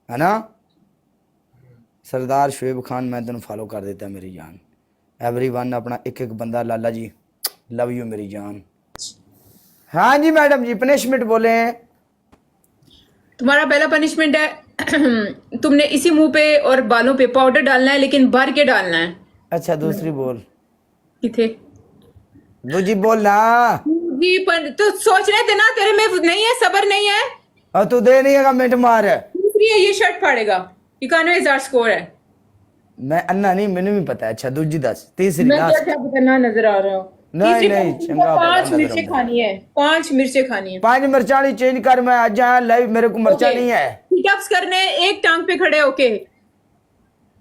है ना। सरदार शुएब खान मैं तेन फॉलो कर देता मेरी जान। एवरीवन अपना एक एक बंदा लाला जी लव यू मेरी जान। हाँ जी मैडम जी पनिशमेंट बोले हैं। तुम्हारा पहला पनिशमेंट है तुमने इसी मुंह पे और बालों पे पाउडर डालना है, लेकिन भर के डालना है। अच्छा दूसरी बोल। किथे दूजी बोल ना। जी पर तो सोच रहे थे ना, तेरे में नहीं है, सबर नहीं है। और तू दे नहीं है मिनट मार। दूसरी है, ये शर्ट फाड़ेगा। 91,000 स्कोर है। मैं अन्ना नहीं मैंने भी पता है। अच्छा दूजी दस तीसरी मैं क्या लास्ट। क्या करना नजर आ रहा हूँ। नहीं तीसरी नहीं पनिशमेंट है, चंगा बड़ा 5 नजर मिर्चें आਉਂਦਾ है। खानी है, 5 मिर्चें खानी है। 5 मिर्चा नहीं चेंज कर मैं आज आया लाइव मेरे को मिर्चा ओके, नहीं है। सिटअप्स करने, एक टांग पे खड़े होके।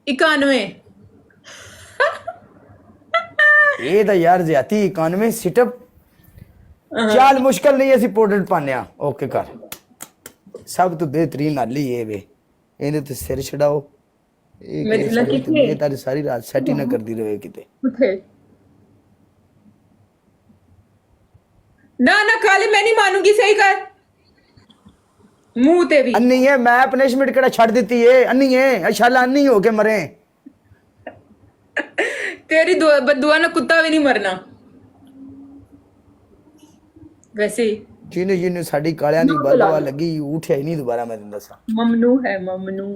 91। ये तो यार ज्यादा इकानवे सिटअप हाँ, चाल मुश्किल नहीं ऐसी पाउडर पाने ओके कर। सब तो बेहतरीन हाली ये वे इन्हें तो सिर छड़ाओ। एक मेरी लकी थे। ये तारी सारी रात सेट ही ना करती रहे किते। उठे ना ना काले, मैं नहीं मानूंगी, सही कर। मुंह ते भी। अन्नी है मैं पनिशमेंट केड़ा छड़ देती है अन्नी है शाला अन्नी हो के मरे। तेरी बदुआ ना कुत्ता भी नहीं मरना वैसे ही। जिन्हें जिन्हें साड़ी कालियां दी ना बुला बदवा लो। लगी उठे ही नहीं दोबारा मैं तेन दसा। ममनू है, ममनू।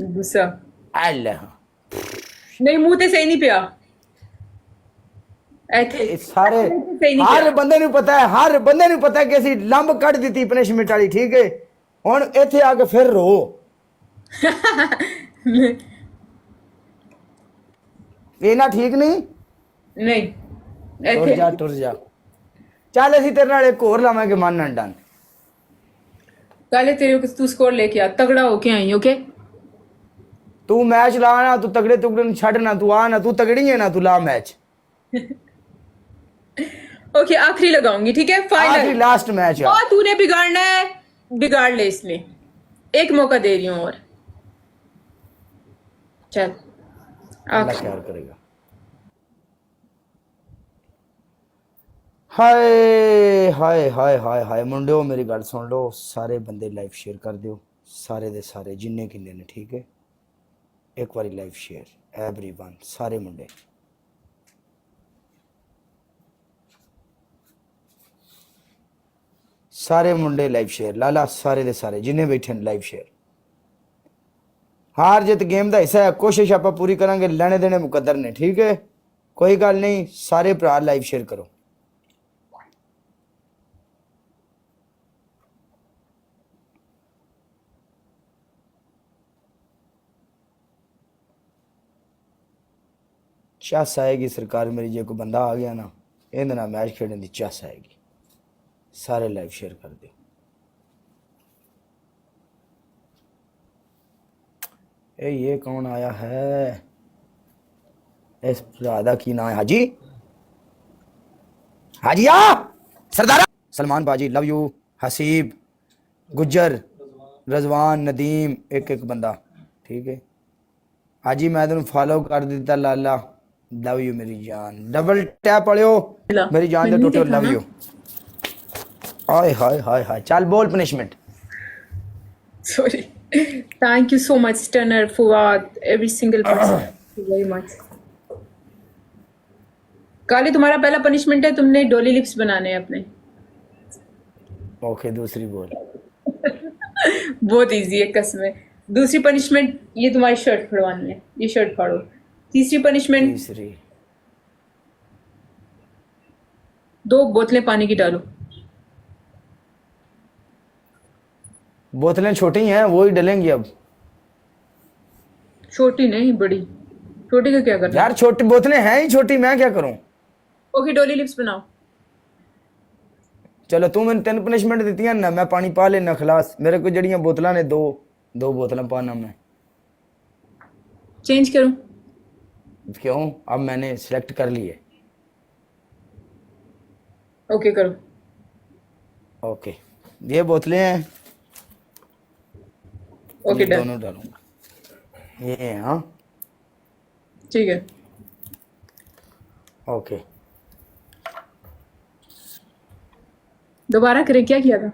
गुस्सा अल्लाह नहीं, मुंह ते सही नहीं पिया। ऐथे ये सारे सही नहीं हर पिया। बंदे ਨੂੰ पता है हर बंदे ਨੂੰ पता है कि ਅਸੀਂ ਲੰਬ ਕੱਢ ਦਿੱਤੀ ਪਨਿਸ਼ਮੈਂਟ ਵਾਲੀ ਠੀਕ ਹੈ ਹੁਣ ਇੱਥੇ ਆ ਕੇ ਫਿਰ ਰੋ। ਇਹ ਨਾ ਠੀਕ ਨਹੀਂ। नहीं ਟੁਰ ऐथे ਜਾ ਟੁਰ ਜਾ ਚੱਲ ਅਸੀਂ ਤੇਰੇ ਨਾਲ ਇੱਕ ਹੋਰ ਲਾਵਾਂਗੇ ਮਨ ਅੰਡਨ। काले, तेरे तू स्कोर लेके आ, तगड़ा होके आई। ओके ਤੂੰ ਮੈਚ ਲਾ ਨਾ ਤੂੰ ਤਗੜੇ ਤੁਗੜੇ ਨੂੰ ਛੱਡ ਨਾ ਤੂੰ ਆ ਨਾ ਤੂੰ तगड़ी है ना तू ला मैच। ओके, आखिरी लगाऊंगी, ठीक है, आखिरी फाइनल। लास्ट मैच है। और तूने बिगाड़ना है, बिगाड़ ले इसमें। एक मौका दे रही हूँ और। चल अल्लाह आखिरी। खैर करेगा। हाय हाय हाय हाय हाय मुंडियो मेरी गल सुन लो सारे बंदे लाइव शेयर कर दियो सारे दे सारे जिन्ने किन्ने ने ठीक है एक बारी लाइव शेयर एवरीवन सारे मुंडे सारे मुंडे लाइव शेयर लाला सारे दे सारे जिन्ने बैठे ने लाइव शेयर। हार जित गेम का हिस्सा है कोशिश आप पूरी करांगे लेने देने मुकद्दर ने ठीक है कोई गल नहीं सारे भरा लाइव शेयर करो। चस आएगी सरकार मेरी जो कोई बंदा आ गया ना ये मैच खेलने की चस आएगी सारे लाइव शेयर कर दो। ये कौन आया है इस राधा की नाम है हाजी हाजिया सरदारा सलमान बाजी लव यू हसीब गुज्जर रजवान नदीम एक एक बंदा ठीक है। हाजी मैं तेन फॉलो कर दिता लाला लव यू मेरी जान डबल टैप पढ़ियो मेरी जान दे मैंने टोटो देखा लव ना। यू। हाय हाय हाय हाय चल बोल punishment. Sorry. Thank you so much, Turner, Fuad, every single person. Thank you very much. काली, तुम्हारा पहला पनिशमेंट है, तुमने डोली लिप्स बनाने हैं अपने। ओके दूसरी बोल। बहुत इजी है कसम है। दूसरी पनिशमेंट, ये तुम्हारी शर्ट फाड़वानी है, ये शर्ट फाड़ो। तीसरी पनिशमेंट, तीसरी 2 बोतलें पानी की डालो। बोतलें छोटी हैं वो ही डलेंगी अब। छोटी नहीं, बड़ी। छोटी का क्या करना है? यार छोटी बोतलें हैं ही छोटी मैं क्या करूं। ओके, डोली लिप्स बनाओ। चलो तू मैंने 3 पनिशमेंट दी है ना मैं पानी पा लेना खलास मेरे को जड़ियां बोतलां ने दो बोतलें पाना मैं। चेंज करूं? क्यों अब मैंने सिलेक्ट कर लिए। ओके करो। ओके ये बोतलें हैं ओके ये डन। दोनों डालूंगा ये हाँ ठीक है। ओके। दोबारा करें, क्या किया था?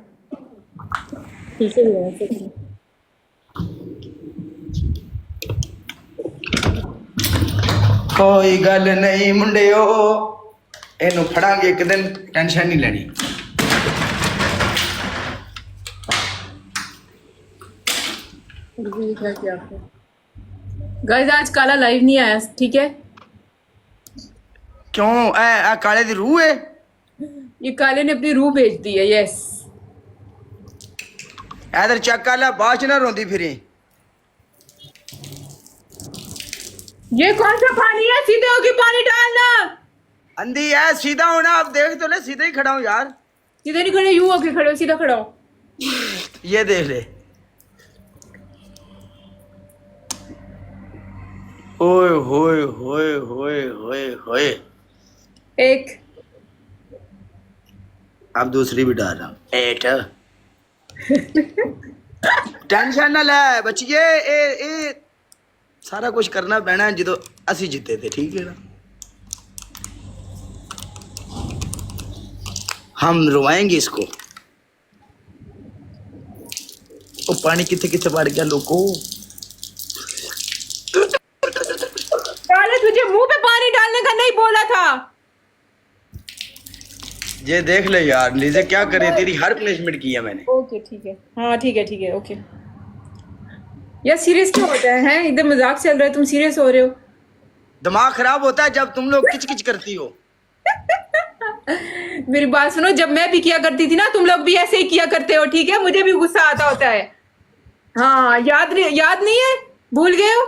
ठीक है यार, सच में। कोई गल नहीं मुंडियो, इनू फड़ांगे एक दिन, टेंशन नहीं लेनी। ये क्या किया आपने? गाइस आज काला लाइव नहीं आया, ठीक है? क्यों? ए काले दी रूह है। ये काले ने अपनी रूह भेज दी है। यस, इधर चेक कर ला, बाच ना रोंदी फिरी। ये कौन सा पानी है? सीधे होके पानी डालना। अंधी है, सीधा होना। अब देख तो ले, सीधा ही खड़ा हूँ यार। सीधे नहीं खड़े, यूं होके खड़े हो, सीधा खड़ा हो। ये देख ले। ओए होए होए होए होए होए। एक अब दूसरी भी डाल रहा हूँ। एट टेंशन ना ले बच्चिए, ए सारा कुछ करना पैना जो असी जीते थे, ठीक है ना। हम रुवाएंगे इसको। ओ पानी कितने कितने बढ़ गया लोगों। काले तुझे मुंह पे पानी डालने का नहीं बोला था। ये देख ले यार, लीजे क्या करे, तेरी हर पनिशमेंट की है मैंने। ओके ठीक है, हाँ ठीक है ओके। यार सीरियस क्यों होता है? इधर मजाक चल रहा है, तुम सीरियस हो रहे हो। दिमाग खराब होता है जब तुम लोग किच किच करती हो। मेरी बात सुनो, जब मैं भी किया करती थी ना, तुम लोग भी ऐसे ही किया करते हो, ठीक है? मुझे भी गुस्सा आता होता है। हाँ, याद नहीं है? भूल गए हो?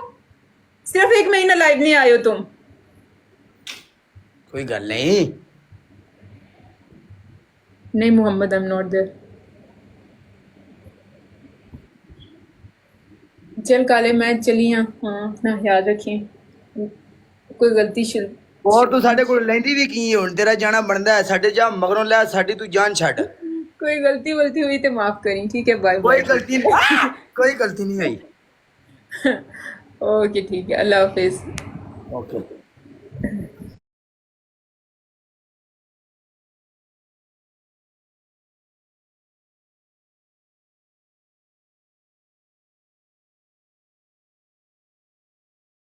सिर्फ 1 महीना लाइव नहीं आए हो तुम। कोई गल नहीं। नहीं Mohammad, I am not there. चल काले, मैं चली हाँ। अपना ख्याल रखिए, कोई गलती और तू साडे कोल लैंदी भी की हुण, तेरा जाना बनदा है। साडे जा मगरों ले, साडी तू जान छड़। कोई गलती वलती हुई तो माफ करी, ठीक है? बाय कोई बाय। गलती नहीं, कोई गलती नहीं हुई। ओके ठीक है, अल्लाह हाफिज। ओके।